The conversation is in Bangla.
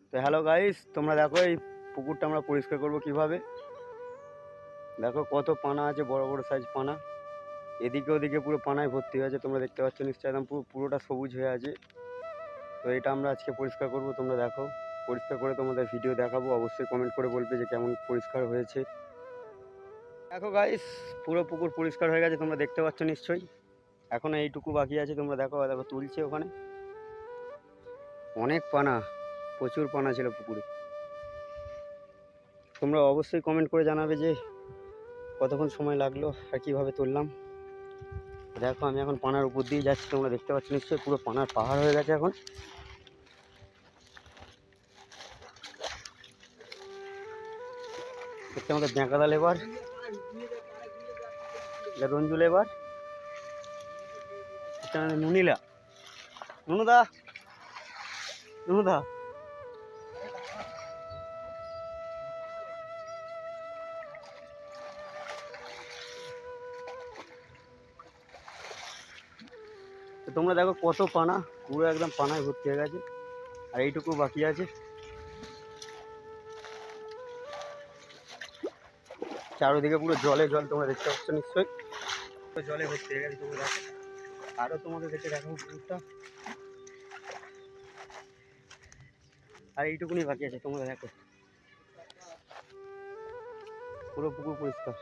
তো হ্যালো গাইস, তোমরা দেখো এই পুকুরটা আমরা পরিষ্কার করব কিভাবে। দেখো কত পানা আছে, বড় বড় সাইজ পানা। এদিকে ওদিকে পুরো পানায় ভর্তি হয়ে আছে, তোমরা দেখতে পাচ্ছ নিশ্চয়ই, একদম পুরোটা সবুজ হয়ে আছে। তো এটা আমরা আজকে পরিষ্কার করব, তোমরা দেখো। পরিষ্কার করে তোমাদের ভিডিও দেখাবো, অবশ্যই কমেন্ট করে বলবে যে কেমন পরিষ্কার হয়েছে। দেখো গাইস, পুরো পুকুর পরিষ্কার হয়ে গেছে, তোমরা দেখতে পাচ্ছ নিশ্চয়ই। এখন এইটুকু বাকি আছে, তোমরা দেখো দেখো তুলছে ওখানে। অনেক পানা, প্রচুর পানা ছিল পুকুরে। তোমরা অবশ্যই কমেন্ট করে জানাবে যে কতক্ষণ সময় লাগলো আর কীভাবে তুললাম। দেখো আমি এখন পানার উপর দিয়ে যাচ্ছি, তোমরা দেখতে পাচ্ছ নিশ্চয়ই, পুরো পানার পাহাড় হয়ে গেছে এখন। দেখতে আমাদের ব্যাঁকাদা লেবার, রঞ্জু লেবার, নুনিলা, নুনুদা, নুনুদা। তো তোমরা দেখো কত পানা, পুরো একদম পানায় ভর্তি হয়ে গেছে, আর এইটুকু বাকি আছে। চারোদিকে পুরো জলে জল, তোমরা দেখতে পাচ্ছ নিশ্চয়ই, জলে ভর্তি হয়ে গেছে। তোমরা দেখো, আরও তোমাদের দেখে দেখো পুকুরটা, আর এইটুকুনি বাকি আছে। তোমরা দেখো পুরো পুকুর পরিষ্কার।